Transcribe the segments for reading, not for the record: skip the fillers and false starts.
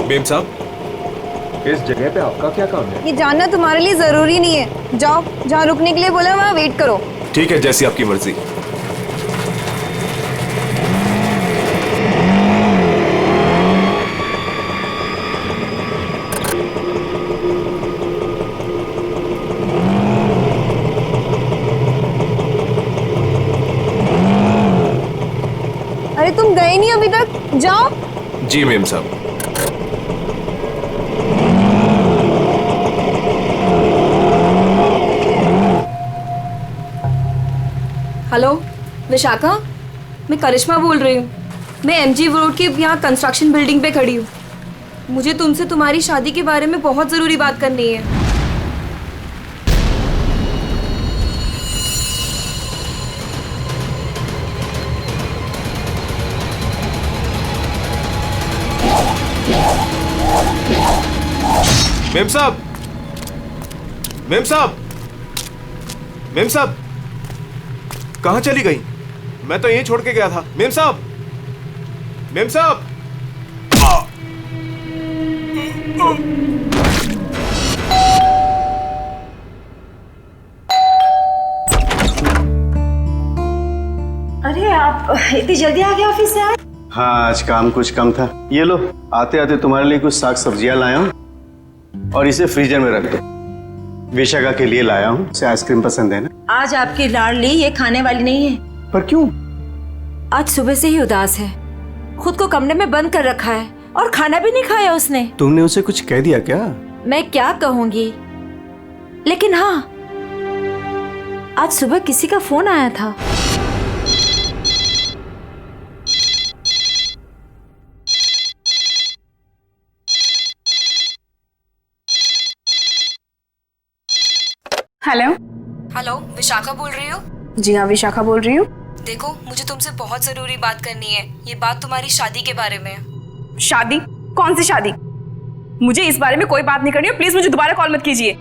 Ma'am साहब, इस जगह पे आपका क्या काम है? ये जानना तुम्हारे लिए जरूरी नहीं है। जाओ, जहाँ रुकने के लिए बोला वहाँ वेट करो। ठीक है, जैसी आपकी मर्जी। अरे तुम गए नहीं अभी तक, जाओ। जी मेम साहब। हेलो विशाखा, मैं करिश्मा बोल रही हूँ। मैं एमजी रोड के यहाँ कंस्ट्रक्शन बिल्डिंग पे खड़ी हूँ। मुझे तुमसे तुम्हारी शादी के बारे में बहुत ज़रूरी बात करनी है। मेम साहब, मेम साहब, मेम साहब, कहाँ चली गई? मैं तो यहीं छोड़ के गया था। मेम साहब, मेम साहब। अरे आप इतनी जल्दी आ गए ऑफिस से? आज हाँ, आज काम कुछ कम था। ये लो, आते आते तुम्हारे लिए कुछ साग सब्जियां लाया हूँ और इसे फ्रीजर में रख दो। विशाखा के लिए लाया हूँ, उसे आइसक्रीम पसंद है ना? आज आपकी लाडली ये खाने वाली नहीं है। पर क्यों? आज सुबह से ही उदास है, खुद को कमरे में बंद कर रखा है और खाना भी नहीं खाया उसने। तुमने उसे कुछ कह दिया क्या? मैं क्या कहूँगी, लेकिन हाँ, आज सुबह किसी का फोन आया था। हेलो। हेलो, विशाखा बोल रही हो? जी हाँ, विशाखा बोल रही हूँ। देखो, मुझे तुमसे बहुत ज़रूरी बात करनी है। ये बात तुम्हारी शादी के बारे में है। शादी? कौन सी शादी? मुझे इस बारे में कोई बात नहीं करनी है। प्लीज मुझे दोबारा कॉल मत कीजिए।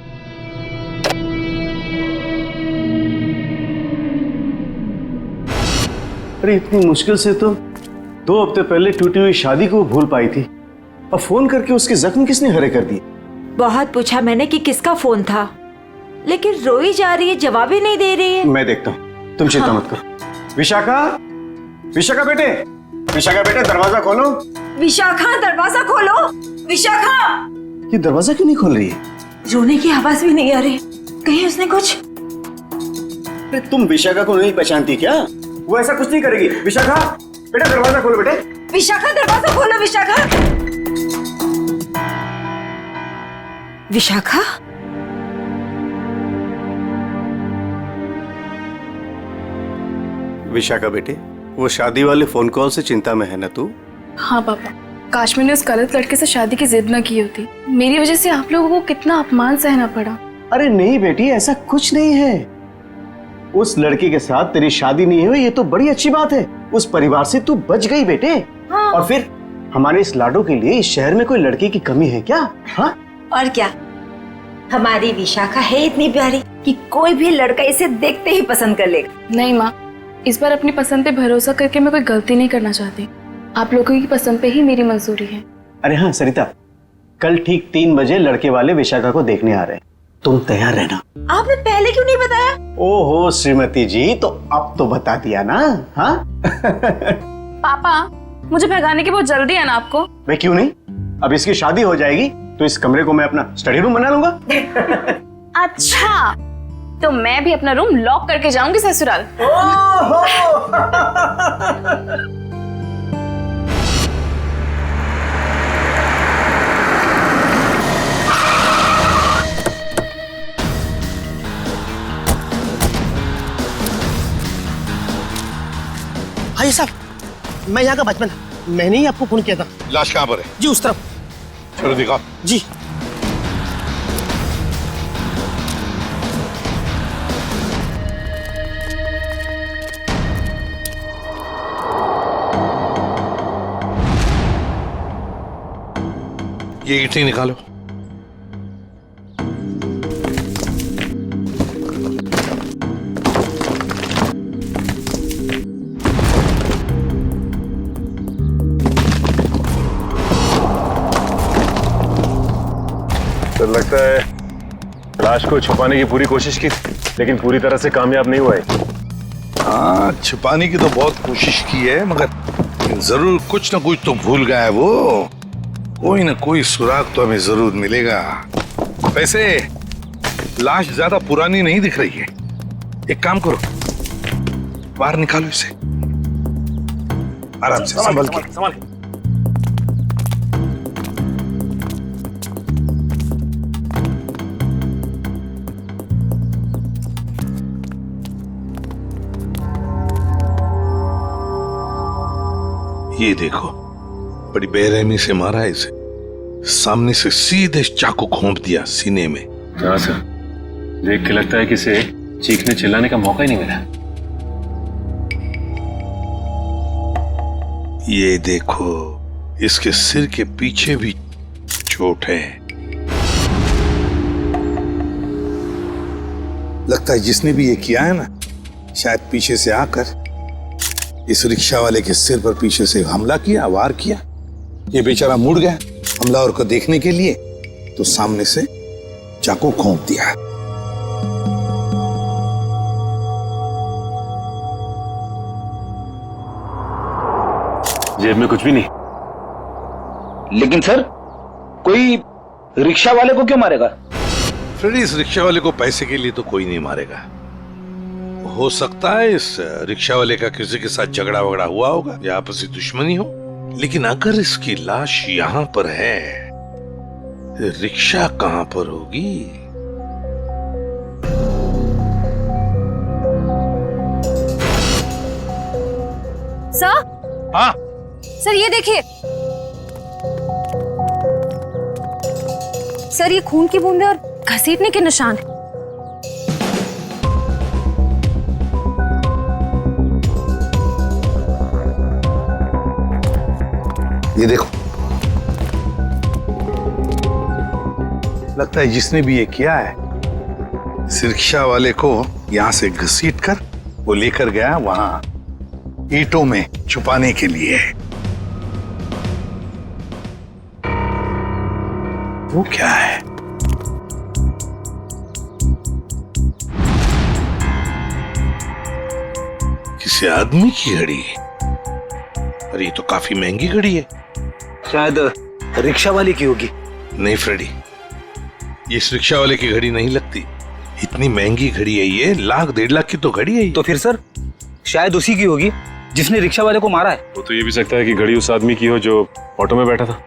अरे इतनी मुश्किल से तो 2 हफ्ते पहले टूटी हुई शादी को भूल पाई थी, और फोन करके उसके जख्म किसने हरे कर दिए? बहुत पूछा मैंने कि किसका फोन था, लेकिन रोई जा रही है, जवाब ही नहीं दे रही है। मैं देखता हूँ, तुम चिंता मत करो। विशाखा, विशाखा बेटे, विशाखा बेटे, दरवाजा खोलो। विशाखा, दरवाजा खोलो। विशाखा! ये दरवाजा क्यों नहीं खोल रही है? रोने की आवाज भी नहीं आ रही। कहीं उसने कुछ? अरे तुम विशाखा को नहीं पहचानती क्या? वो ऐसा कुछ नहीं करेगी। विशाखा बेटा, दरवाजा खोलो बेटे। विशाखा, दरवाजा खोलो। विशाखा! विशाखा? विशाखा बेटे, वो शादी वाले फोन कॉल से चिंता में है ना तू? हाँ पापा, काश मैंने उस गलत लड़के से शादी की जिद न की होती। मेरी वजह से आप लोगों को कितना अपमान सहना पड़ा। अरे नहीं बेटी, ऐसा कुछ नहीं है। उस लड़के के साथ तेरी शादी नहीं हुई, ये तो बड़ी अच्छी बात है। उस परिवार से तू बच गई बेटे। हाँ। और फिर हमारे इस लाडो के लिए इस शहर में कोई लड़की की कमी है क्या? हाँ? और क्या, हमारी विशाखा है इतनी प्यारी कि कोई भी लड़का इसे देखते ही पसंद कर लेगा। नहीं माँ, इस बार अपनी पसंद पे भरोसा करके मैं कोई गलती नहीं करना चाहती। आप लोगों की पसंद पे ही मेरी मंजूरी है। अरे हाँ सरिता, कल ठीक 3 बजे लड़के वाले विशाखा को देखने आ रहे हैं, तुम तैयार रहना। आपने पहले क्यों नहीं बताया? ओहो श्रीमती जी, तो अब तो बता दिया ना। हाँ? पापा, मुझे भगाने की बहुत जल्दी है ना आपको? मैं क्यों नहीं, अब इसकी शादी हो जाएगी तो इस कमरे को मैं अपना स्टडी रूम बना लूंगा। अच्छा, तो मैं भी अपना रूम लॉक करके जाऊंगी ससुराल। भाई साहब, मैं यहाँ का बचपन, मैंने ही आपको फोन किया था। लाश कहाँ पर है? जी उस तरफ। चलो दिखा। जी। ये ईंटें निकालो। सर लगता है लाश को छुपाने की पूरी कोशिश की लेकिन पूरी तरह से कामयाब नहीं हुआ है। हाँ, छुपाने की तो बहुत कोशिश की है मगर जरूर कुछ ना कुछ तो भूल गया है वो। कोई ना कोई सुराग तो हमें जरूर मिलेगा। वैसे लाश ज्यादा पुरानी नहीं दिख रही है। एक काम करो, बाहर निकालो इसे आराम से, संभल के। ये देखो, बड़ी बेरहमी से मारा है इसे। सामने से सीधे चाकू घोंप दिया सीने में। हाँ सर, देख के लगता है कि इसे चीखने चिल्लाने का मौका ही नहीं मिला। ये देखो, इसके सिर के पीछे भी चोट है। लगता है जिसने भी ये किया है ना, शायद पीछे से आकर इस रिक्शा वाले के सिर पर पीछे से हमला किया, वार किया। ये बेचारा मुड़ गया हमलावर को देखने के लिए, तो सामने से चाकू घोंप दिया। जेब में कुछ भी नहीं। लेकिन सर, कोई रिक्शा वाले को क्यों मारेगा? फ्रेडी, इस रिक्शा वाले को पैसे के लिए तो कोई नहीं मारेगा। हो सकता है इस रिक्शा वाले का किसी के साथ झगड़ा वगड़ा हुआ होगा या आपसी दुश्मनी हो, लेकिन अगर इसकी लाश यहाँ पर है, रिक्शा कहाँ पर होगी? सर, हाँ सर ये देखिए सर, ये खून की बूंदें और घसीटने के निशान हैं। ये देखो, लगता है जिसने भी ये किया है, इस रिक्शा वाले को यहां से घसीट कर वो लेकर गया वहां ईंटों में छुपाने के लिए। वो क्या है? किसी आदमी की घड़ी? अरे ये तो काफी महंगी घड़ी है। शायद रिक्शा वाले की होगी। नहीं फ्रेडी, ये इस रिक्शा वाले की घड़ी नहीं लगती। इतनी महंगी घड़ी है ये, 1,00,000-1,50,000 की तो घड़ी है ये। तो फिर सर, शायद उसी की होगी जिसने रिक्शा वाले को मारा है। वो तो ये भी सकता है कि घड़ी उस आदमी की हो जो ऑटो में बैठा था।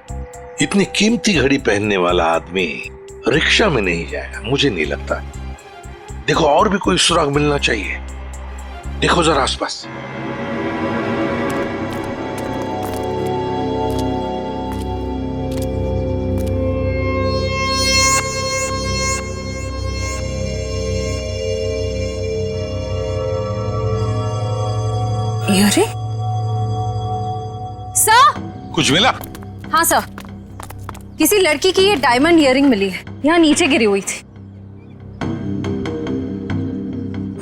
इतनी कीमती घड़ी पहनने वाला आदमी रिक्शा में नहीं जाएगा, मुझे नहीं लगता। देखो, और भी कोई सुराग मिलना चाहिए। देखो जरा आसपास। अरे सर, कुछ मिला? हाँ सर, किसी लड़की की ये डायमंड इयररिंग मिली है, यहाँ नीचे गिरी हुई थी।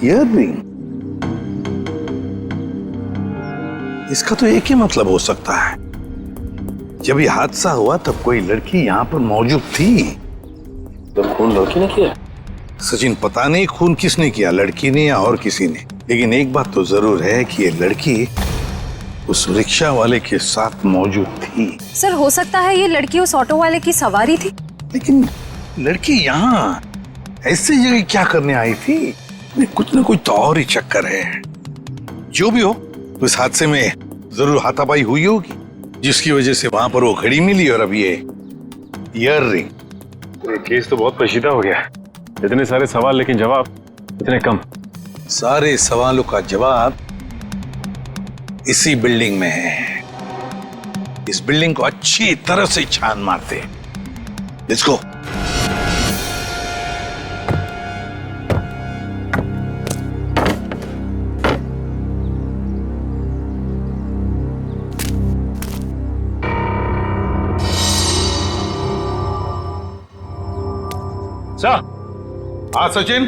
इयररिंग? इसका तो एक ही मतलब हो सकता है, जब ये हादसा हुआ तब कोई लड़की यहाँ पर मौजूद थी। तो खून लड़की ने किया? सचिन, पता नहीं खून किसने किया, लड़की ने या और किसी ने, लेकिन एक बात तो जरूर है कि ये लड़की उस रिक्शा वाले के साथ मौजूद थी। सर, हो सकता है ये लड़की उस ऑटो वाले की सवारी थी। लेकिन लड़की यहाँ ऐसी जगह क्या करने आई थी? कुछ ना कुछ तो और ही चक्कर है। जो भी हो, उस हादसे में जरूर हाथापाई हुई होगी, जिसकी वजह से वहां पर वो घड़ी मिली और अब ये ईयररिंग। ये केस तो बहुत पेचीदा हो गया। इतने सारे सवाल लेकिन जवाब इतने कम। सारे सवालों का जवाब इसी बिल्डिंग में है। इस बिल्डिंग को अच्छी तरह से छान मारते हैं। Let's go. हाँ सचिन,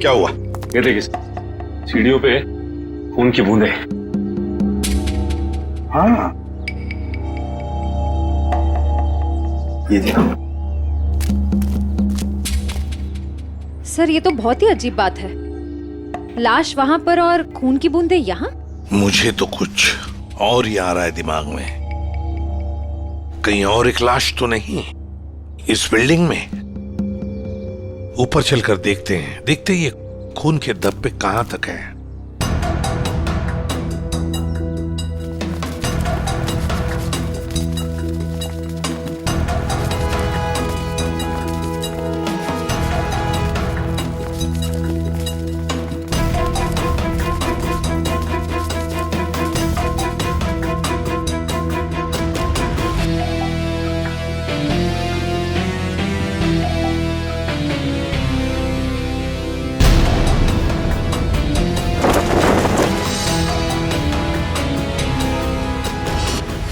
क्या हुआ? ये देखिए, सीढ़ियों पे खून की बूंदें। हाँ, ये देखो। सर ये तो बहुत ही अजीब बात है, लाश वहां पर और खून की बूंदें यहाँ। मुझे तो कुछ और ही आ रहा है दिमाग में। कहीं और एक लाश तो नहीं इस बिल्डिंग में? ऊपर चलकर देखते हैं, देखते ये खून के धब्बे कहां तक है।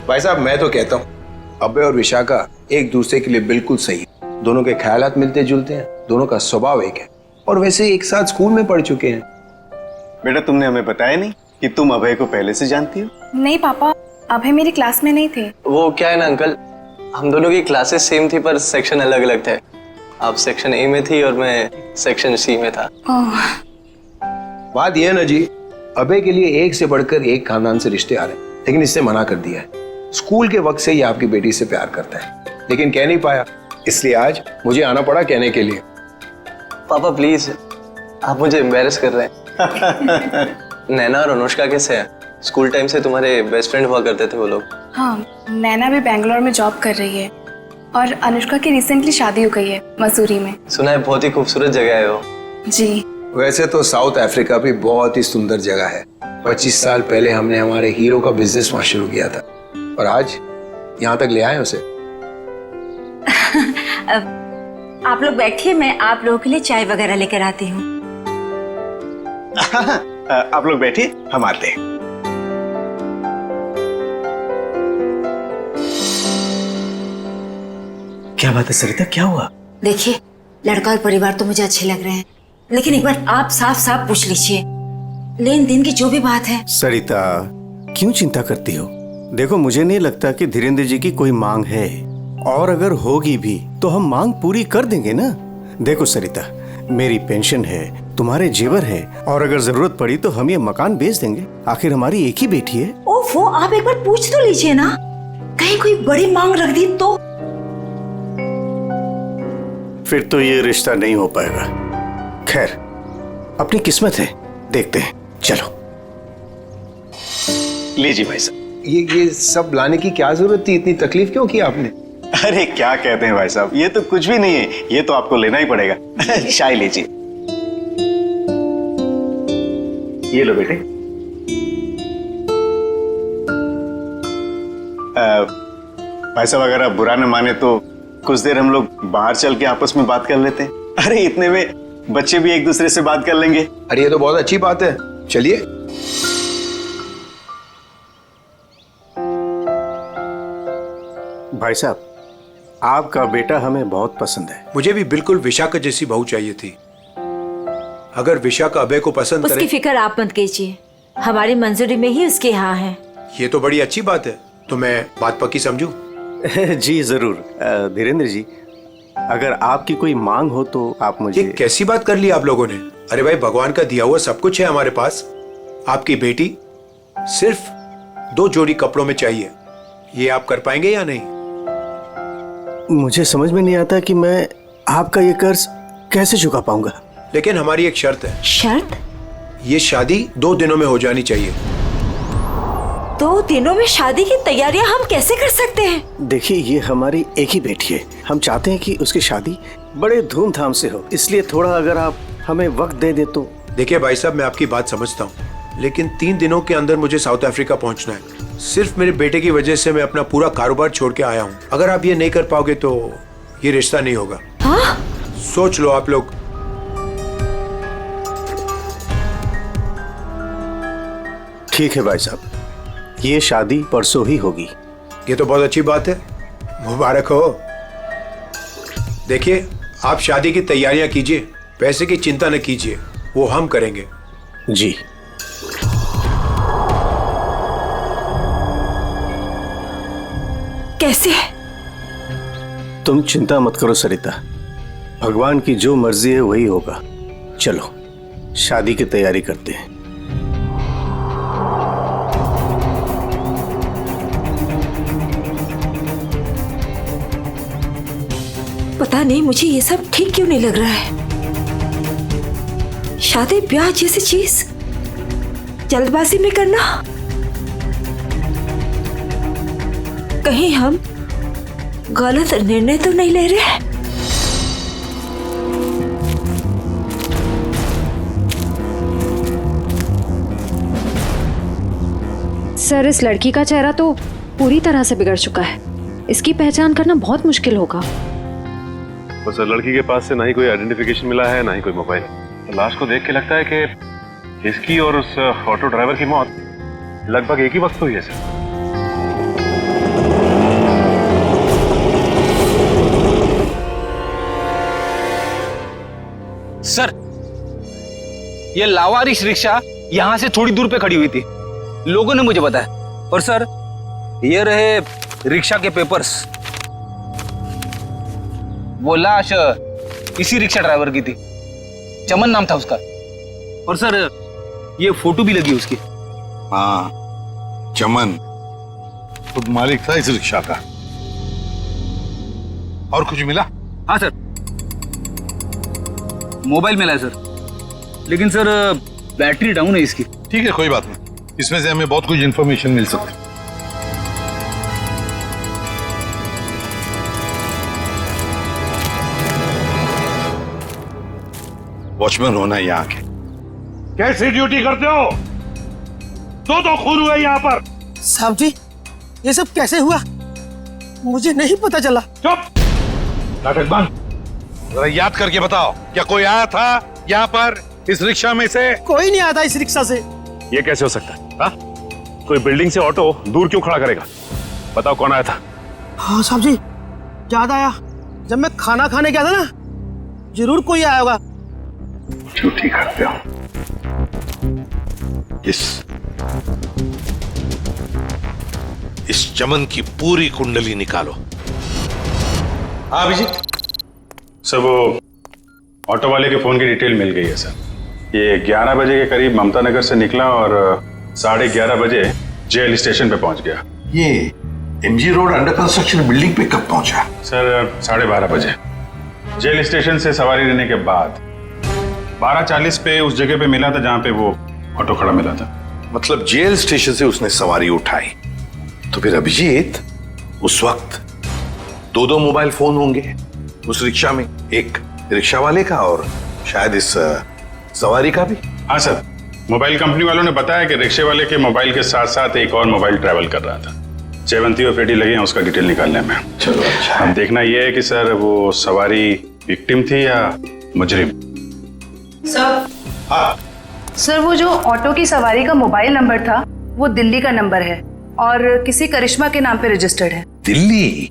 भाई साहब मैं तो कहता हूँ अभय और विशाखा एक दूसरे के लिए बिल्कुल सही है। दोनों के ख्यालात मिलते जुलते हैं, दोनों का स्वभाव एक है और वैसे एक साथ स्कूल में पढ़ चुके हैं। बेटा तुमने हमें बताया नहीं कि तुम अभय को पहले से जानती हो? नहीं पापा, अभय मेरी क्लास में नहीं थे। वो क्या है ना अंकल, हम दोनों की क्लासेस सेम थी पर सेक्शन अलग अलग थे। आप सेक्शन ए में थी और मैं सेक्शन सी में था। बात यह है ना जी, अभय के लिए एक से बढ़कर एक खानदान से रिश्ते आ रहे हैं, लेकिन इससे मना कर दिया है। स्कूल के वक्त से ही आपकी बेटी से प्यार करता है, लेकिन कह नहीं पाया, इसलिए आज मुझे आना पड़ा कहने के लिए। पापा प्लीज, आप मुझे एम्बैरेस कर रहे हैं। नैना और अनुष्का कैसे हैं? स्कूल टाइम से तुम्हारे बेस्ट फ्रेंड हुआ करते थे वो लोग। हाँ, नैना भी बेंगलोर में जॉब कर रही है और अनुष्का की रिसेंटली शादी हो गई है मसूरी में। सुना है बहुत ही खूबसूरत जगह है वो। जी। वैसे तो साउथ अफ्रीका भी बहुत ही सुंदर जगह है। 25 साल पहले हमने हमारे हीरो का बिजनेस वहां शुरू किया था और आज यहाँ तक ले आए उसे। आप लोग बैठिए, मैं आप लोगों के लिए चाय वगैरह लेकर आती हूँ। आप लोग बैठिए, हम आते हैं। क्या बात है सरिता, क्या हुआ? देखिए, लड़का और परिवार तो मुझे अच्छे लग रहे हैं, लेकिन एक बार आप साफ साफ पूछ लीजिए, लेन देन की जो भी बात है। सरिता क्यों चिंता करती हो? देखो मुझे नहीं लगता कि धीरेन्द्र जी की कोई मांग है, और अगर होगी भी तो हम मांग पूरी कर देंगे ना। देखो सरिता, मेरी पेंशन है, तुम्हारे जेवर है, और अगर जरूरत पड़ी तो हम ये मकान बेच देंगे। आखिर हमारी एक ही बेटी है। ओफो, आप एक बार पूछ तो लीजिए ना, कहीं कोई बड़ी मांग रख दी तो। फिर तो ये रिश्ता नहीं हो पाएगा। खैर, अपनी किस्मत है, देखते हैं। चलो लीजिए भाई साहब। ये सब लाने की क्या जरूरत थी? इतनी तकलीफ क्यों की आपने? अरे क्या कहते हैं भाई साहब, ये तो कुछ भी नहीं है, ये तो आपको लेना ही पड़ेगा। चाय लीजिए। ये लो बेटे। भाई साहब अगर आप बुरा न माने तो कुछ देर हम लोग बाहर चल के आपस में बात कर लेते हैं। अरे इतने में बच्चे भी एक दूसरे से बात कर लेंगे। अरे ये तो बहुत अच्छी बात है, चलिए। भाई साहब, आपका बेटा हमें बहुत पसंद है। मुझे भी बिल्कुल विशाखा जैसी बहू चाहिए थी। अगर विशाखा अभय को पसंद करे। उसकी फिक्र आप मत कीजिए, हमारी मंजूरी में ही उसके यहाँ है। ये तो बड़ी अच्छी बात है, तो मैं बात पक्की समझूं? जी जरूर। धीरेन्द्र जी, अगर आपकी कोई मांग हो तो आप मुझे। ये कैसी बात कर ली आप लोगों ने? अरे भाई, भगवान का दिया हुआ सब कुछ है हमारे पास। आपकी बेटी सिर्फ 2 जोड़ी कपड़ों में चाहिए, ये आप कर पाएंगे या नहीं? मुझे समझ में नहीं आता कि मैं आपका ये कर्ज कैसे चुका पाऊंगा। लेकिन हमारी एक शर्त है। शर्त? ये शादी 2 दिनों में हो जानी चाहिए। 2 दिनों में शादी की तैयारियां हम कैसे कर सकते हैं? देखिए, ये हमारी एक ही बेटी है, हम चाहते हैं कि उसकी शादी बड़े धूमधाम से हो, इसलिए थोड़ा अगर आप हमें वक्त दे दे तो। देखिए भाई साहब, मैं आपकी बात समझता हूँ, लेकिन 3 दिनों के अंदर मुझे साउथ अफ्रीका पहुंचना है। सिर्फ मेरे बेटे की वजह से मैं अपना पूरा कारोबार छोड़ के आया हूँ। अगर आप ये नहीं कर पाओगे तो ये रिश्ता नहीं होगा। हाँ? सोच लो आप लोग। ठीक है भाई साहब, ये शादी परसों ही होगी। ये तो बहुत अच्छी बात है, मुबारक हो। देखिए, आप शादी की तैयारियां कीजिए, पैसे की चिंता न कीजिए, वो हम करेंगे। जी। कैसे? तुम चिंता मत करो सरिता, भगवान की जो मर्जी है वही होगा। चलो शादी की तैयारी करते हैं। पता नहीं मुझे ये सब ठीक क्यों नहीं लग रहा है। शादी ब्याह जैसी चीज जल्दबाजी में करना, कहीं हम गलत निर्णय तो नहीं ले रहे। सर, इस लड़की का चेहरा तो पूरी तरह से बिगड़ चुका है। इसकी पहचान करना बहुत मुश्किल होगा। तो सर, लड़की के पास से ना ही कोई आइडेंटिफिकेशन मिला है, ना ही कोई मोबाइल। तो लाश को देख के लगता है कि इसकी और उस ऑटो ड्राइवर की मौत लगभग एक ही वक्त हुई है सर। सर, ये लावारिश रिक्शा यहां से थोड़ी दूर पे खड़ी हुई थी, लोगों ने मुझे बताया। और सर, ये रहे रिक्शा के पेपर्स। वो लाश इसी रिक्शा ड्राइवर की थी, चमन नाम था उसका। और सर, ये फोटो भी लगी उसकी। हाँ, चमन खुद मालिक था इस रिक्शा का। और कुछ मिला? हाँ सर, मोबाइल मिला है सर, लेकिन सर बैटरी डाउन है इसकी। ठीक है, कोई बात नहीं, इसमें से हमें बहुत कुछ इंफॉर्मेशन मिल सकती है। वॉचमैन होना यहाँ के कैसी ड्यूटी करते हो? दो खून हुए यहाँ पर। साहब जी, ये सब कैसे हुआ? मुझे नहीं पता चला। चुप, नाटक बंद। जरा याद करके बताओ, क्या कोई आया था यहाँ पर इस रिक्शा में से? कोई नहीं आता इस रिक्शा से। ये कैसे हो सकता है? हाँ? कोई बिल्डिंग से ऑटो दूर क्यों खड़ा करेगा? बताओ कौन आया था? हाँ साहब जी, याद आया, जब मैं खाना खाने गया था ना, जरूर कोई आया होगा। झूठी करते हो। इस चमन की पूरी कुंडली निकालो। हाँ अभिजीत। सर, वो ऑटो वाले के फोन की डिटेल मिल गई है सर। ये 11 बजे के करीब ममता नगर से निकला और 11:30 बजे जेल स्टेशन पे पहुंच गया। ये MG road under construction building पे कब पहुंचा? सर, 12:30 बजे। जेल स्टेशन से सवारी लेने के बाद 12:40 पे उस जगह पे मिला था जहां पे वो ऑटो खड़ा मिला था। मतलब जेल स्टेशन से उसने सवारी उठाई, तो फिर अभिजीत उस वक्त दो मोबाइल फोन होंगे उस रिक्शा में, एक रिक्शा वाले का और शायद इस सवारी का भी। हाँ सर, मोबाइल कंपनी वालों ने बताया कि रिक्शे वाले के मोबाइल के साथ साथ एक और मोबाइल ट्रैवल कर रहा था। जयवंती और पेटी लगे हैं उसका डिटेल निकालने में। चलो अच्छा। अब देखना यह है कि सर वो सवारी विक्टिम थी या मुजरिम। सर, हाँ सर, वो जो ऑटो की सवारी का मोबाइल नंबर था वो दिल्ली का नंबर है और किसी करिश्मा के नाम पे रजिस्टर्ड है। दिल्ली?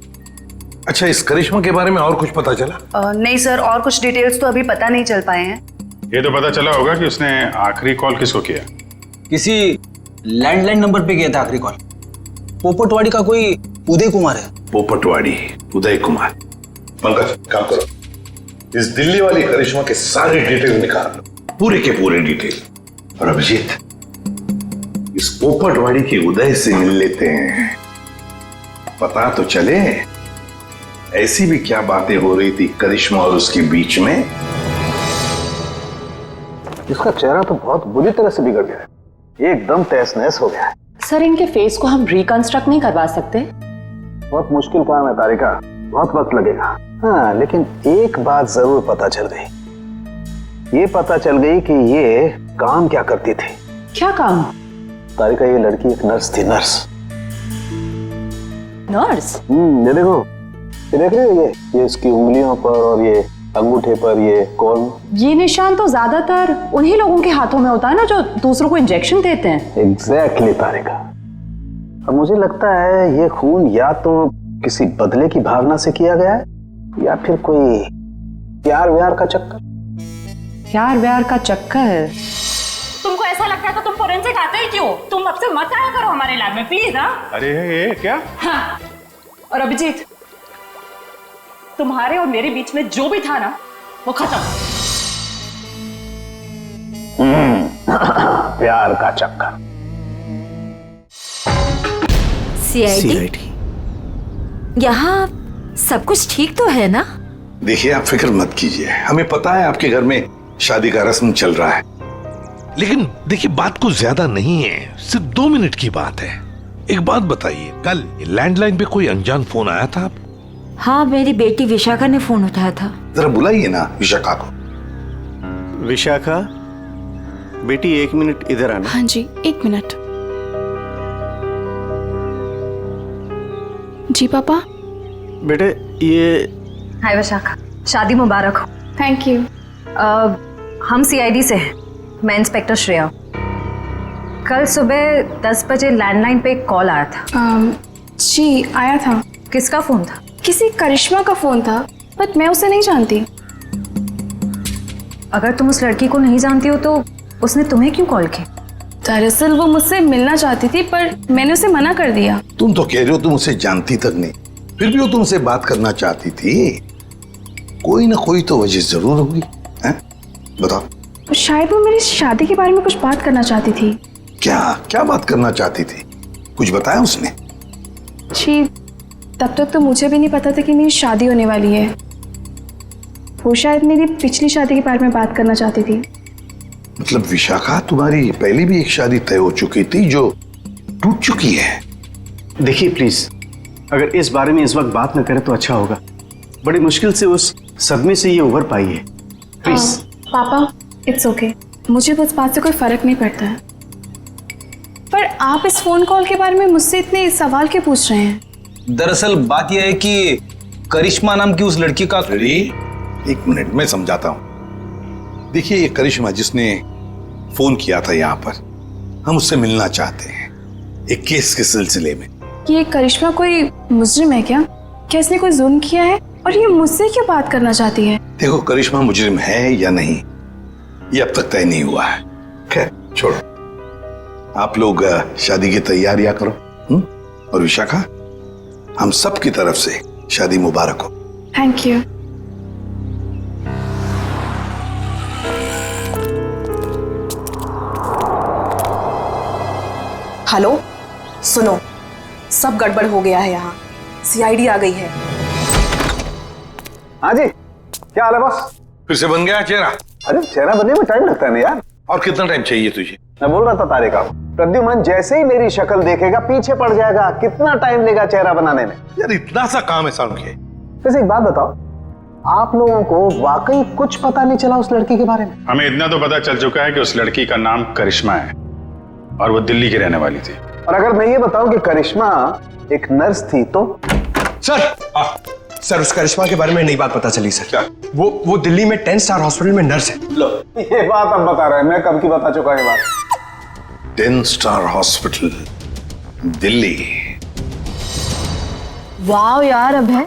अच्छा, इस करिश्मा के बारे में और कुछ पता चला? नहीं सर, और कुछ डिटेल्स तो अभी पता नहीं चल पाए हैं। ये तो पता चला होगा कि उसने आखिरी कॉल किसको किया। किसी लैंडलाइन नंबर पे किया था आखिरी कॉल। पोपटवाड़ी का कोई उदय कुमार है। पोपटवाड़ी, उदय कुमार। पंकज, काम करो, इस दिल्ली वाली करिश्मा के सारे डिटेल निकाल लो, पूरे के पूरे डिटेल। और अभिजीत, इस पोपटवाड़ी के उदय से मिल लेते हैं, पता तो चले ऐसी भी क्या बातें हो रही थी करिश्मा और उसके बीच में। इसका चेहरा तो बहुत बुरी तरह से बिगड़ गया है, एकदम तहस नहस हो गया है। सर, इनके फेस को हम रिकंस्ट्रक्ट नहीं करवा सकते? बहुत मुश्किल काम है तारिका, बहुत वक्त लगेगा। हाँ, लेकिन एक बात जरूर पता चल गई। ये पता चल गई कि ये काम क्या करती थी। क्या काम? तारिका, ये लड़की एक नर्स थी। नर्स? ये देखो, ये देख रहे हो, ये इसकी उंगलियों पर और ये अंगूठे पर ये कॉल। ये निशान तो ज्यादातर उन्हीं लोगों के हाथों में होता है ना जो दूसरों को इंजेक्शन देते हैं। एग्जैक्टली तारिका। अब मुझे लगता है ये खून या तो किसी बदले की भावना से किया गया है या फिर कोई प्यार व्यार का चक्कर। प्यार व्यार का चक्कर? तुमको ऐसा लगता है तो तुम फोरेंसिक आते ही क्यों? तुम अब से मत आया करो हमारे लैब में प्लीज। हाँ, अरे ये क्या? हाँ, और अभिजीत, तुम्हारे और मेरे बीच में जो भी था ना वो खत्म। प्यार का चक्कर। सीआईडी, यहाँ सब कुछ ठीक तो है ना? देखिए, आप फिक्र मत कीजिए, हमें पता है आपके घर में शादी का रस्म चल रहा है, लेकिन देखिए बात कुछ ज्यादा नहीं है, सिर्फ 2 मिनट की बात है। एक बात बताइए, कल लैंडलाइन पे कोई अनजान फोन आया था आपको? हाँ, मेरी बेटी विशाखा ने फोन उठाया था। जरा बुलाइए ना विशाखा को। विशाखा बेटी, 1 मिनट इधर आना। हाँ जी, 1 मिनट। जी पापा। बेटे ये। हाय विशाखा, शादी मुबारक हो। Thank you. हम सीआईडी से हैं, मैं इंस्पेक्टर श्रेया। कल सुबह 10 बजे लैंडलाइन पे एक कॉल आया था। जी आया था। किसका फोन था? किसी करिश्मा का फोन था, बट मैं उसे नहीं जानती। अगर तुम उस लड़की को नहीं जानती हो तो उसने तुम्हें क्यों कॉल की? दरअसल वो मुझसे मिलना चाहती थी, पर मैंने उसे मना कर दिया। तुम तो कह रहे हो तुम उसे जानती तक नहीं, फिर भी वो तुमसे बात करना चाहती थी। कोई ना कोई तो वजह जरूर होगी, हैं? बताओ। शायद वो मेरी शादी के बारे में कुछ बात करना चाहती थी। क्या क्या बात करना चाहती थी? कुछ बताया उसने? जी, तब तक तो मुझे भी नहीं पता था कि मेरी शादी होने वाली है। वो शायद मेरी पिछली शादी के बारे में बात करना चाहती थी। मतलब विशाखा, तुम्हारी पहले भी एक शादी तय हो चुकी थी जो टूट चुकी है। देखिए प्लीज, अगर इस बारे में इस वक्त बात न करें तो अच्छा होगा। बड़ी मुश्किल से उस सदमे से ये उभर पाई है। प्लीज। पापा, इट्स ओके, मुझे उस बात से कोई फर्क नहीं पड़ता है। पर आप इस फोन कॉल के बारे में मुझसे इतने सवाल क्यों पूछ रहे हैं? दरअसल बात यह है कि करिश्मा नाम की उस लड़की का। एक मिनट, मैं समझाता हूं। देखिए, ये करिश्मा जिसने फोन किया था यहाँ पर, हम उससे मिलना चाहते हैं एक केस के सिलसिले में। ये करिश्मा कोई मुजरिम है क्या? क्या इसने कोई जुल्म किया है और ये मुझसे क्यों बात करना चाहती है? देखो, करिश्मा मुजरिम है या नहीं ये अब तक तय नहीं हुआ है। खैर छोड़ो, आप लोग शादी की तैयारियां करो। और विशाखा, हम सब की तरफ से शादी मुबारक हो। Thank you. हेलो, सुनो, सब गड़बड़ हो गया है यहाँ। सीआईडी आ गई है। हाँ जी, क्या हाल है बॉस? फिर से बन गया चेहरा? अरे चेहरा बनने में टाइम लगता है ना यार। और कितना टाइम चाहिए तुझे? मैं बोल रहा था तारे का, प्रद्युमन जैसे ही मेरी शक्ल देखेगा पीछे पड़ जाएगा। कितना टाइम लेगा चेहरा बनाने में? यार इतना सा काम है साउंड के। वैसे एक बात बताओ, आप लोगों को वाकई कुछ पता नहीं चला उस लड़की के बारे में? हमें इतना तो पता चल चुका है कि उस लड़की का नाम करिश्मा है और वो दिल्ली की रहने वाली थी। और अगर मैं ये बताऊं कि करिश्मा एक नर्स थी तो? सर, उस करिश्मा के बारे में नई बात पता चली सर। क्या? वो दिल्ली में 10 स्टार हॉस्पिटल में नर्स है। लो, ये बात अब बता रहे हैं, मैं कब की बता चुका ये बात। 10 स्टार हॉस्पिटल, दिल्ली। वाह यार अभय,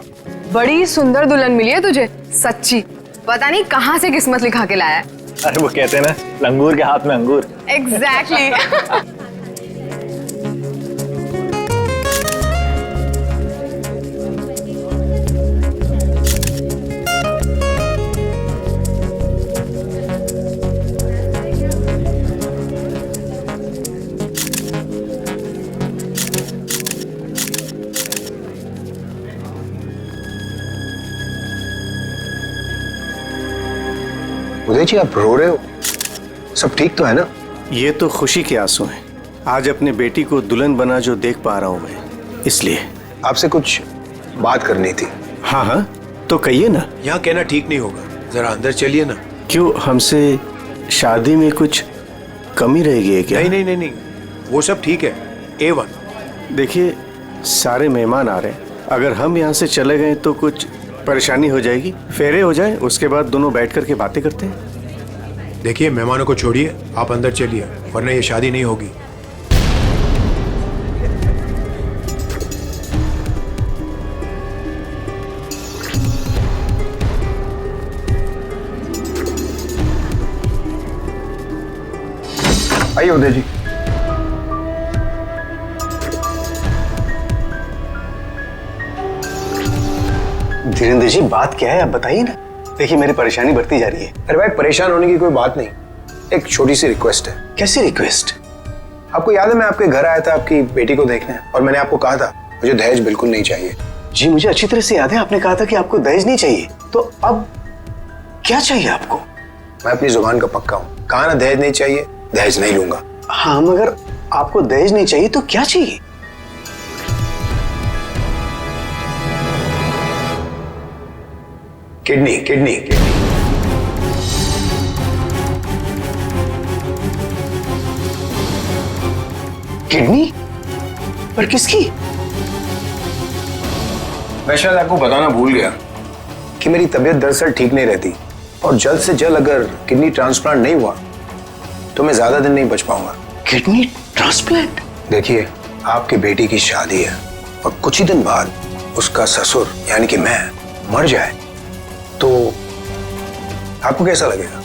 बड़ी सुंदर दुल्हन मिली है तुझे, सच्ची। पता नहीं कहाँ से किस्मत लिखा के लाया है। अरे वो कहते हैं ना, लंगूर के हाथ में अंगूर। एग्जैक्टली। उदय जी, आप रो रहे हो? सब ठीक तो है ना? ये तो खुशी के आंसू हैं। आज अपने बेटी को दुल्हन बना जो देख पा रहा हूं मैं, इसलिए। आपसे कुछ बात करनी थी। हाँ हाँ, तो कहिए ना। यहाँ कहना ठीक नहीं होगा, जरा अंदर चलिए ना। क्यों, हमसे शादी में कुछ कमी रहेगी है क्या? नहीं, वो सब ठीक है, A1। देखिए, सारे मेहमान आ रहे हैं, अगर हम यहाँ से चले गए तो कुछ परेशानी हो जाएगी। फेरे हो जाए, उसके बाद दोनों बैठ करके बातें करते हैं। देखिए, मेहमानों को छोड़िए, आप अंदर चलिए, वरना ये शादी नहीं होगी। आइए उदय जी। धीरेन्द्र जी बात क्या है आप बताइए ना। देखिए मेरी परेशानी बढ़ती जा रही है। अरे भाई परेशान होने की कोई बात नहीं, एक छोटी सी रिक्वेस्ट है। कैसी रिक्वेस्ट? आपको याद है मैं आपके घर आया था आपकी बेटी को देखने, और मैंने आपको कहा था मुझे दहेज बिल्कुल नहीं चाहिए। जी मुझे अच्छी तरह से याद है, आपने कहा था कि आपको दहेज नहीं चाहिए। तो अब क्या चाहिए आपको? मैं अपनी जुबान का पक्का हूँ, कहा ना दहेज नहीं चाहिए, दहेज नहीं लूंगा। हाँ मगर आपको दहेज नहीं चाहिए तो क्या चाहिए? Kidney kidney kidney. किडनी? पर किसकी? मैं शायद आपको बताना भूल गया कि मेरी तबीयत दरअसल ठीक नहीं रहती, और जल्द से जल्द अगर किडनी ट्रांसप्लांट नहीं हुआ तो मैं ज्यादा दिन नहीं बच पाऊंगा। Kidney transplant? देखिए आपकी बेटी की शादी है और कुछ ही दिन बाद उसका ससुर यानी कि मैं मर जाए तो आपको कैसा लगेगा?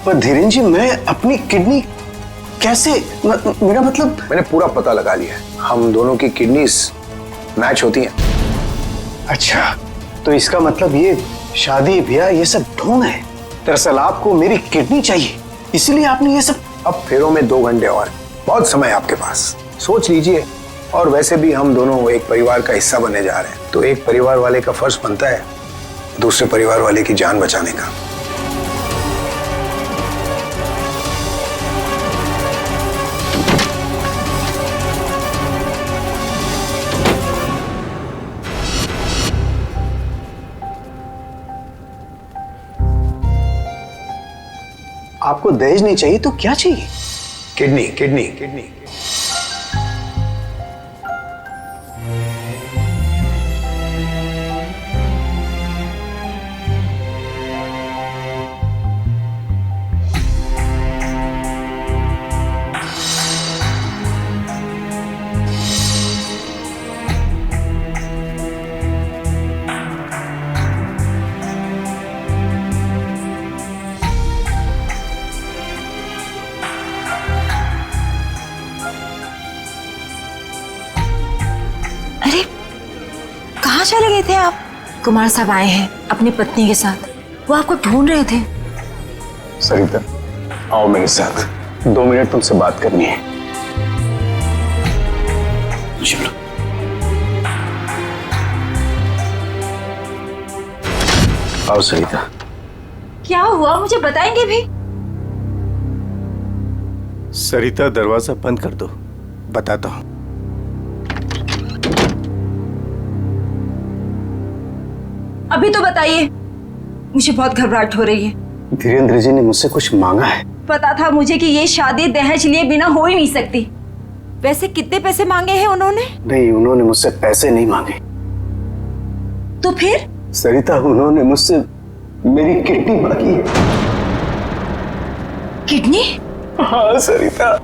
पर धीरेन्द्र जी मैं अपनी किडनी कैसे मेरा मतलब? मैंने पूरा पता लगा लिया है, हम दोनों की किडनीज मैच होती हैं। अच्छा तो इसका मतलब ये शादी ब्याह ये सब ढोंग है। दरअसल आपको मेरी किडनी चाहिए इसलिए आपने ये सब। अब फेरों में 2 घंटे और, बहुत समय आपके पास, सोच लीजिए। और वैसे भी हम दोनों एक परिवार का हिस्सा बनने जा रहे हैं, तो एक परिवार वाले का फर्ज बनता है दूसरे परिवार वाले की जान बचाने का। आपको दहेज नहीं चाहिए तो क्या चाहिए? Kidney kidney kidney. कहाँ चले गए थे आप? कुमार साहब आए हैं अपनी पत्नी के साथ, वो आपको ढूंढ रहे थे। सरिता आओ मेरे साथ, 2 मिनट तुमसे बात करनी है। चलो। आओ सरिता। क्या हुआ मुझे बताएंगे भी? सरिता दरवाजा बंद कर दो, बताता हूं। अभी तो बताइए, मुझे बहुत घबराहट हो रही है। धीरेन्द्र जी ने मुझसे कुछ मांगा है। पता था मुझे कि ये शादी दहेज लिए बिना हो ही नहीं सकती। वैसे कितने पैसे मांगे हैं उन्होंने? नहीं उन्होंने मुझसे पैसे नहीं मांगे। तो फिर? सरिता उन्होंने मुझसे मेरी किडनी मांगी है। किडनी? हाँ सरिता।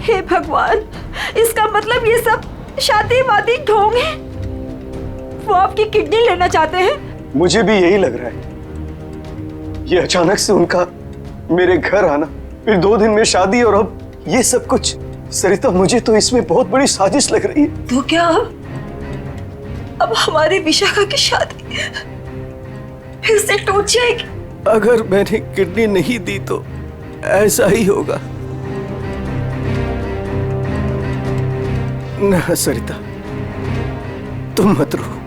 हे भगवान, इसका मतलब ये सब शादी वादी ढोंग है। वो आपकी किडनी लेना चाहते हैं? मुझे भी यही लग रहा है। ये अचानक से उनका मेरे घर आना, फिर 2 दिन में शादी और अब ये सब कुछ। सरिता मुझे तो इसमें बहुत बड़ी साजिश लग रही है। तो क्या अब हमारी विशाखा की शादी फिर से टूट जाएगी? अगर मैंने किडनी नहीं दी तो ऐसा ही होगा। ना सरिता तुम मत रो।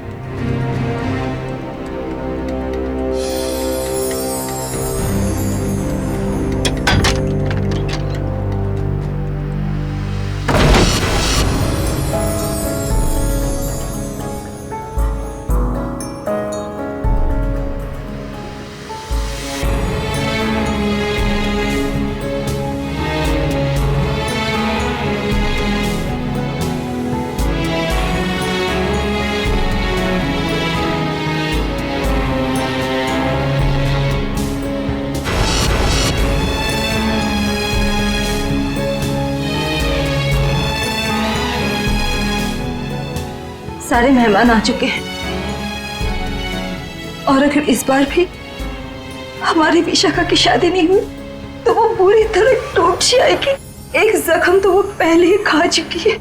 सारे मेहमान आ चुके हैं और अगर इस बार भी हमारी विशाखा की शादी नहीं हुई तो वो पूरी तरह टूट जाएगी। एक जख्म तो वो पहले ही खा चुकी है,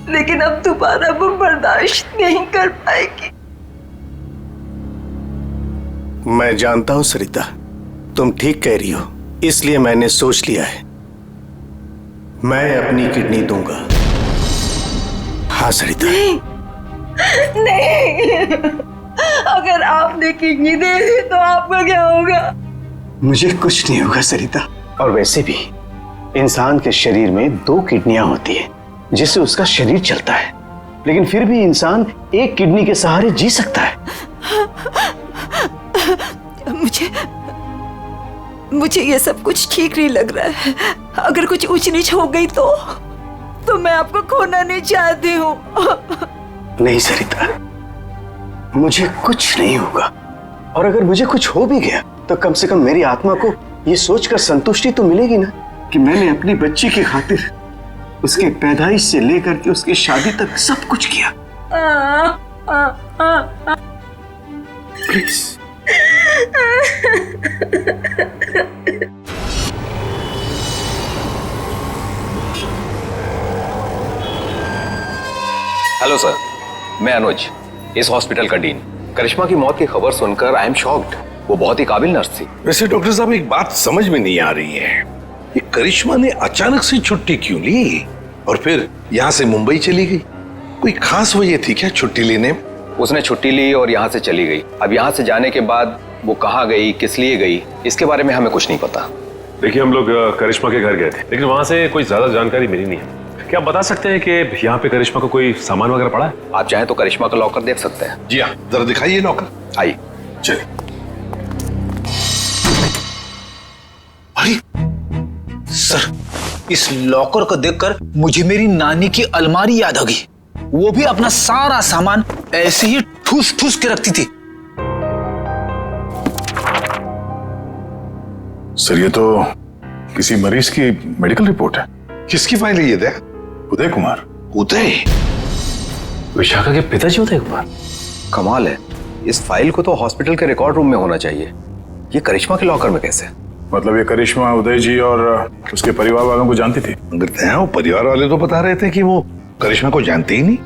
लेकिन अब दोबारा वो बर्दाश्त नहीं कर पाएगी। मैं जानता हूं सरिता, तुम ठीक कह रही हो, इसलिए मैंने सोच लिया है, मैं अपनी किडनी दूंगा। हाँ सरिता। नहीं, अगर आपने किडनी दे दी तो आपका क्या होगा? मुझे कुछ नहीं होगा सरिता। और वैसे भी इंसान के शरीर में 2 किडनियां होती है जिससे उसका शरीर चलता है, लेकिन फिर भी इंसान एक किडनी के सहारे जी सकता है। मुझे ये सब कुछ ठीक नहीं लग रहा है। अगर कुछ ऊंच नीच हो गई तो मैं आपको खोना नहीं चाहती हूँ। नहीं सरिता, मुझे कुछ नहीं होगा, और अगर मुझे कुछ हो भी गया तो कम से कम मेरी आत्मा को ये सोचकर संतुष्टि तो मिलेगी ना कि मैंने अपनी बच्ची की खातिर उसके पैदाइश से लेकर के उसकी शादी तक सब कुछ किया। प्लीज। हेलो सर, मैं अनुज, इस हॉस्पिटल का डीन। करिश्मा की मौत की खबर सुनकर आई एम शॉक्ड। वो बहुत ही काबिल नर्स थी। वैसे डॉक्टर साहब, एक बात समझ में नहीं आ रही है, ये करिश्मा ने अचानक से छुट्टी क्यों ली और फिर यहाँ से मुंबई चली गई? कोई खास वजह थी क्या छुट्टी लेने? उसने छुट्टी ली और यहाँ से चली गई। अब यहाँ से जाने के बाद वो कहाँ गई, किस लिए गई, इसके बारे में हमें कुछ नहीं पता। देखिए, हम लोग करिश्मा के घर गए थे, लेकिन वहां से कोई ज्यादा जानकारी मिली नहीं है। क्या आप बता सकते हैं कि यहाँ पे करिश्मा को कोई सामान वगैरह पड़ा है? आप चाहें तो करिश्मा का लॉकर देख सकते हैं। जी हाँ, जरा दिखाइए लॉकर। आइए। चलिए। अरे सर, इस लॉकर को देखकर मुझे मेरी नानी की अलमारी याद आ गई। वो भी अपना सारा सामान ऐसे ही ठूस ठूस के रखती थी। सर, ये तो किसी मरीज की मेडिकल रिपोर्ट है। किसकी फाइल है ये? दे उदय कुमार। उदय? विशाखा के पिताजी उदय कुमार? कमाल है, इस फाइल को तो हॉस्पिटल के रिकॉर्ड रूम में होना चाहिए। ये करिश्मा के लॉकर में कैसे? मतलब ये करिश्मा उदय जी और उसके परिवार वालों को जानती थी? वो परिवार वाले तो बता रहे थे कि वो करिश्मा को जानते ही नहीं।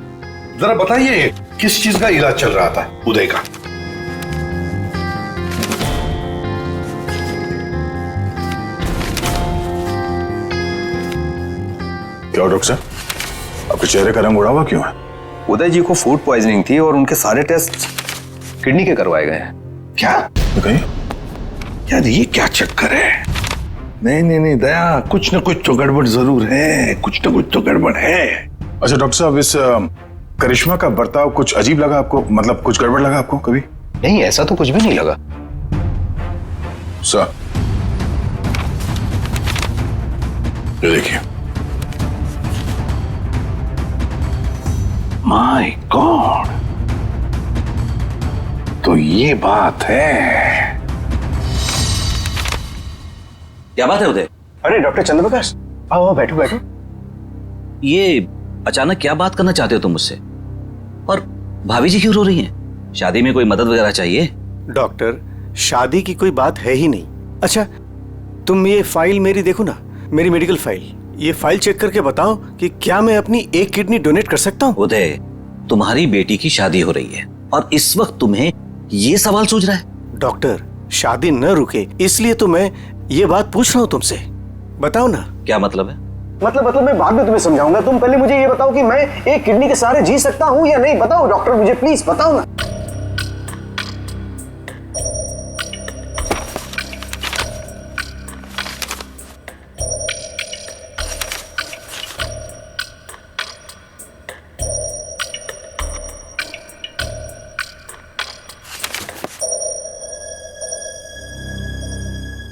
जरा बताइए, किस चीज का इलाज चल रहा था उदय का? क्या डॉक्टर साहब, आपके चेहरे का रंग उड़ा हुआ क्यों है? उदय जी को फूड पॉइजनिंग थी और उनके सारे टेस्ट किडनी के करवाए गए हैं। क्या? यार ये क्या चक्कर है? नहीं दया, कुछ न कुछ तो गड़बड़ जरूर है, कुछ न कुछ तो गड़बड़ है। अच्छा डॉक्टर साहब, इस करिश्मा का बर्ताव कुछ अजीब लगा आपको? मतलब कुछ गड़बड़ लगा आपको कभी? नहीं, ऐसा तो कुछ भी नहीं लगा। सर, ये देखिए। माय गॉड, तो ये बात है। क्या बात है उदय? अरे डॉक्टर चंद्रप्रकाश, आओ बैठो बैठो। ये अचानक क्या बात करना चाहते हो तुम मुझसे? और भाभी जी क्यों रो रही हैं? शादी में कोई मदद वगैरह चाहिए? डॉक्टर, शादी की कोई बात है ही नहीं। अच्छा, तुम ये फाइल मेरी देखो ना, मेरी मेडिकल फाइल। ये फाइल चेक करके बताओ कि क्या मैं अपनी एक किडनी डोनेट कर सकता हूँ? उदय, तुम्हारी बेटी की शादी हो रही है और इस वक्त तुम्हें ये सवाल सूझ रहा है? डॉक्टर, शादी न रुके इसलिए तो मैं ये बात पूछ रहा हूँ तुमसे। बताओ ना। क्या मतलब है? मतलब मैं बाद में तुम्हें समझाऊंगा। तुम पहले मुझे ये बताओ कि मैं एक किडनी के सहारे जी सकता हूँ या नहीं। बताओ डॉक्टर, मुझे प्लीज बताओ ना।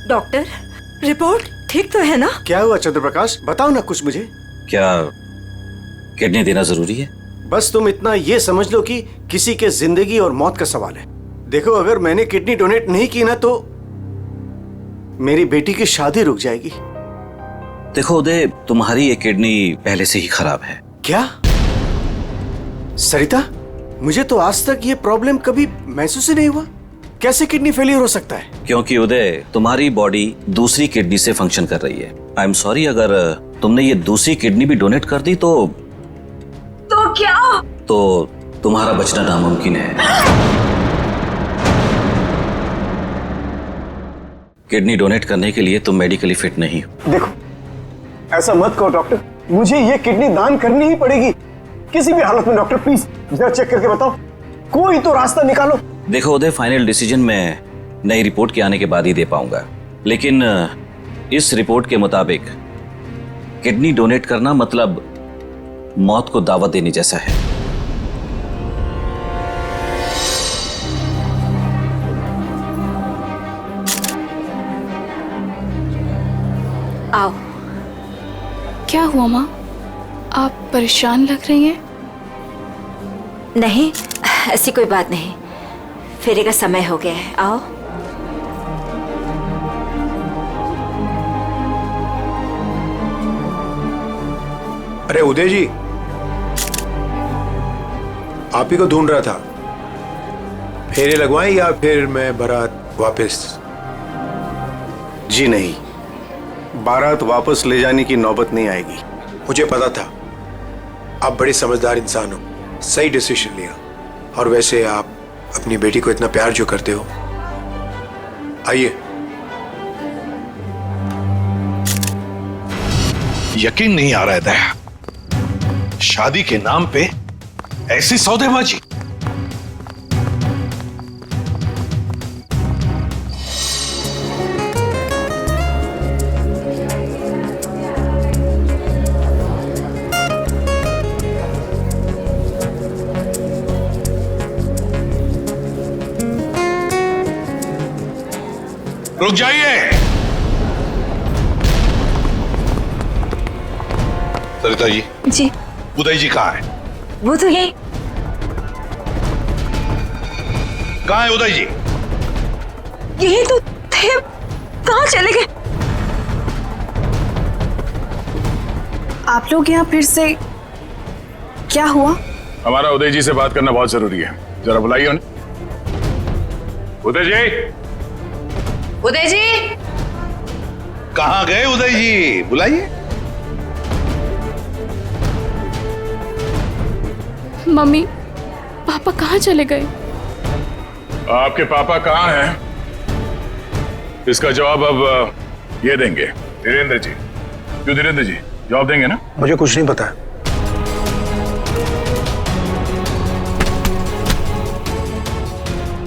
डॉक्टर, रिपोर्ट ठीक तो है ना? क्या हुआ चंद्रप्रकाश, बताओ ना कुछ मुझे। क्या किडनी देना जरूरी है? बस तुम इतना ये समझ लो कि किसी के जिंदगी और मौत का सवाल है। देखो, अगर मैंने किडनी डोनेट नहीं की ना तो मेरी बेटी की शादी रुक जाएगी। देखो उदय, तुम्हारी ये किडनी पहले से ही खराब है। क्या? सरिता, मुझे तो आज तक ये प्रॉब्लम कभी महसूस ही नहीं हुआ। कैसे किडनी फेलियर हो सकता है? क्योंकि उदय, तुम्हारी बॉडी दूसरी किडनी से फंक्शन कर रही है। आई एम सॉरी, अगर तुमने ये दूसरी किडनी भी डोनेट कर दी तो क्या? तो तुम्हारा बचना नामुमकिन है। किडनी डोनेट करने के लिए तुम मेडिकली फिट नहीं हो। देखो, ऐसा मत कहो डॉक्टर, मुझे ये किडनी दान करनी ही पड़ेगी किसी भी हालत में। डॉक्टर प्लीज जरा चेक करके बताओ, कोई तो रास्ता निकालो। देखो उदय, फाइनल डिसीजन मैं नई रिपोर्ट के आने के बाद ही दे पाऊंगा, लेकिन इस रिपोर्ट के मुताबिक किडनी डोनेट करना मतलब मौत को दावत देने जैसा है। आओ। क्या हुआ माँ, आप परेशान लग रही हैं? नहीं, ऐसी कोई बात नहीं, फेरे का समय हो गया है, आओ। अरे उदय जी, आप ही को ढूंढ रहा था। फेरे लगवाएं या फिर मैं बारात वापस? जी नहीं, बारात वापस ले जाने की नौबत नहीं आएगी। मुझे पता था, आप बड़े समझदार इंसान हो, सही डिसीजन लिया। और वैसे आप अपनी बेटी को इतना प्यार जो करते हो, आइए। यकीन नहीं आ रहा है दया, शादी के नाम पे ऐसी सौदेबाजी। रुक जाइए। सरिता जी। जी। उदय जी कहाँ है? वो तो यही। कहाँ है उदय जी? यही तो थे, कहाँ चले गए? आप लोग यहाँ फिर से, क्या हुआ? हमारा उदय जी से बात करना बहुत जरूरी है, जरा बुलाइए उन्हें। उदय जी। उदय जी। कहाँ गए उदय जी? बुलाइए। मम्मी, पापा कहाँ चले गए? आपके पापा कहाँ हैं? इसका जवाब अब ये देंगे धीरेन्द्र जी। क्यों धीरेन्द्र जी, जवाब देंगे ना? मुझे कुछ नहीं पता।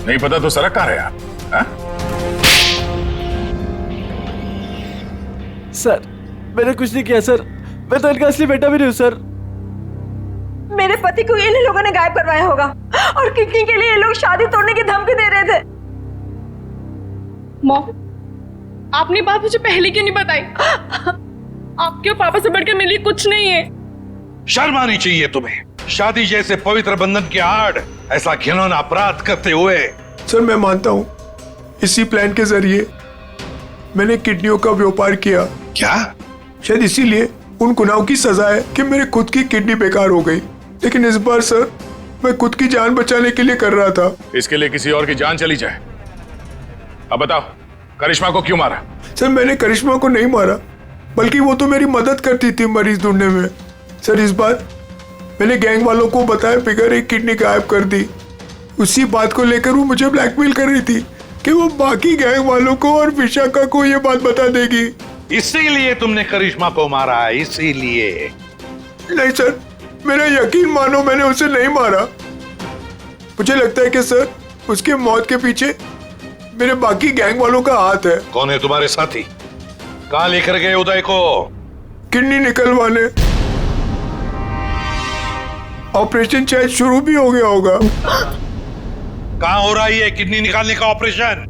नहीं पता तो सड़क कहाँ रहे आप? हाँ? सर, मैंने कुछ नहीं किया सर, मैं तो इनका असली बेटा भी नहीं हूँ सर। मेरे पति को इन लोगों ने गायब करवाया होगा और किडनी के लिए ये लोग शादी तोड़ने की धमकी दे रहे थे। मॉम, आपने बात मुझे पहले क्यों नहीं बताई? आपके और पापा से बढ़कर मेरे लिए कुछ नहीं है। शर्म आनी चाहिए तुम्हें, शादी जैसे पवित्र बंधन की आड़ ऐसा घिनौना अपराध करते हुए। सर मैं मानता हूँ, इसी प्लान के जरिए मैंने किडनियों का व्यापार किया। क्या? शायद इसीलिए उन गुनाहों की सजा है कि मेरी खुद की किडनी बेकार हो गई, लेकिन इस बार सर मैं खुद की जान बचाने के लिए कर रहा था। इसके लिए किसी और की जान चली जाए। अब बताओ, करिश्मा को क्यों मारा? सर मैंने करिश्मा को नहीं मारा, बल्कि वो तो मेरी मदद करती थी मरीज ढूंढने में। सर इस बार मैंने गैंग वालों को बताया बिगैर एक किडनी गायब कर दी। उसी बात को लेकर वो मुझे ब्लैकमेल कर रही थी कि वो बाकी गैंग वालों को और विशाखा को ये बात बता देगी। इसीलिए तुमने करिश्मा को मारा? इसीलिए? नहीं सर, मेरा यकीन मानो, मैंने उसे नहीं मारा। मुझे लगता है कि सर उसके मौत के पीछे मेरे बाकी गैंग वालों का हाथ है। कौन है तुम्हारे साथी? कहाँ लेकर गए उदय को? किडनी निकलवाने। ऑपरेशन शायद शुरू भी हो गया होगा। कहाँ हो रहा है ये किडनी निकालने का ऑपरेशन?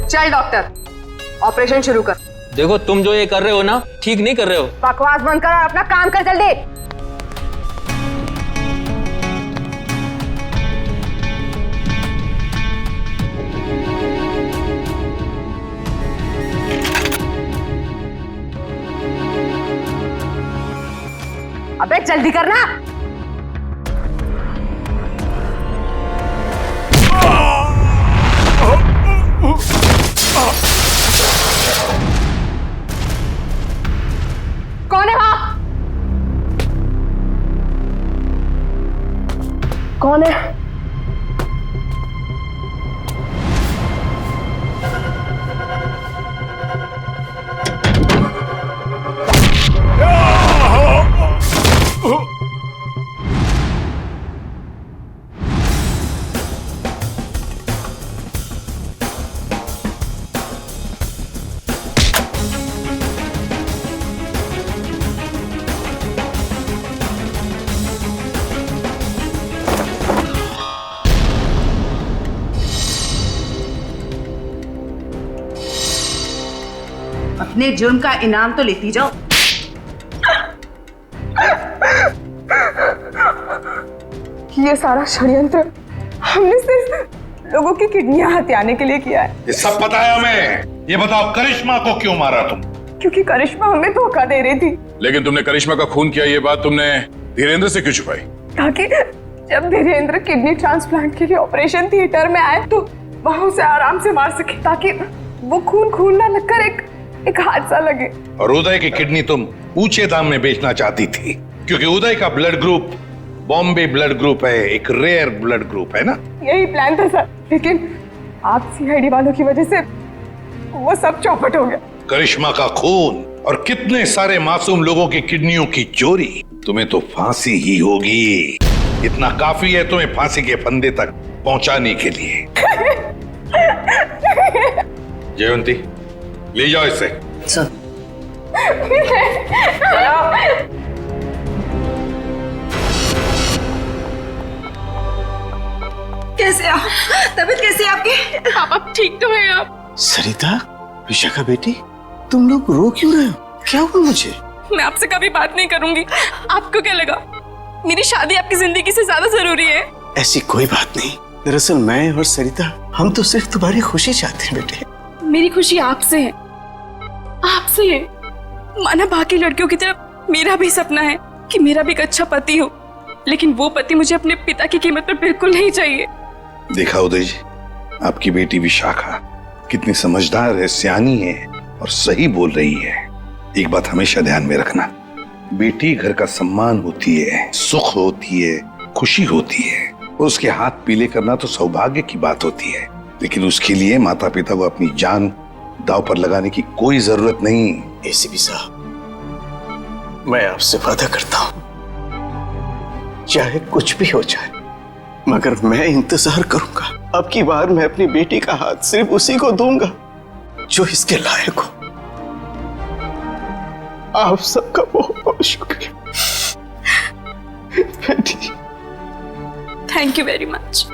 चल डॉक्टर, ऑपरेशन शुरू कर। देखो तुम जो ये कर रहे हो ना, ठीक नहीं कर रहे हो। बकवास बंद कर और अपना काम कर जल्दी। अबे जल्दी करना। कौन है वहां? कौन है? अपने जुर्म का इनाम तो लेती जाओ। ये सारा षड्यंत्र हमने सिर्फ लोगों की किडनियां हथियाने के लिए किया है। ये सब पता है हमें। ये बताओ करिश्मा को क्यों मारा तुम? क्योंकि करिश्मा हमें धोखा दे रही थी। लेकिन तुमने करिश्मा का खून किया, ये बात तुमने धीरेन्द्र से क्यों छुपाई? ताकि जब धीरेन्द्र किडनी ट्रांसप्लांट के लिए ऑपरेशन थिएटर में आए तो वहां उसे आराम से मार सके, ताकि वो खून ना लगकर एक हादसा लगे। और उदय की किडनी तुम ऊंचे दाम में बेचना चाहती थी, क्योंकि उदय का blood group Bombay blood group है, एक रेयर ब्लड ग्रुप है ना? यही प्लान था सर, लेकिन आप सीआईडी वालों की वजह से वो सब चौपट हो गया। करिश्मा का खून और कितने सारे मासूम लोगों की किडनियों की चोरी, तुम्हें तो फांसी ही होगी। इतना काफी है तुम्हें फांसी के फंदे तक पहुंचाने के लिए। जयवंती, ले जाओ इसे। सर। कैसे आप? तबीयत कैसी है आपकी? पापा ठीक तो है आप? सरिता, विशाखा बेटी, तुम लोग रो क्यों रहे हो? क्या हुआ मुझे? मैं आपसे कभी बात नहीं करूंगी। आपको क्या लगा मेरी शादी आपकी जिंदगी से ज्यादा जरूरी है? ऐसी कोई बात नहीं। दरअसल मैं और सरिता, हम तो सिर्फ तुम्हारी खुशी चाहते हैं बेटे। मेरी खुशी आपसे है, आपसे है। माना बाकी लड़कियों की तरह मेरा भी सपना है कि मेरा भी एक अच्छा पति हो, लेकिन वो पति मुझे अपने पिता की कीमत पर बिल्कुल नहीं चाहिए। देखा उदय जी, आपकी बेटी विशाखा कितनी समझदार है, सियानी है और सही बोल रही है। एक बात हमेशा ध्यान में रखना, बेटी घर का सम्मान होती है, सुख होती है, खुशी होती है। उसके हाथ पीले करना तो सौभाग्य की बात होती है, लेकिन उसके लिए माता पिता को अपनी जान दांव पर लगाने की कोई जरूरत नहीं। एसीपी साहब, मैं आपसे वादा करता हूं, चाहे कुछ भी हो जाए, मगर मैं इंतजार करूंगा। अब की बार मैं अपनी बेटी का हाथ सिर्फ उसी को दूंगा जो इसके लायक हो। आप सबका बहुत बहुत शुक्रिया बेटी। Thank you very much.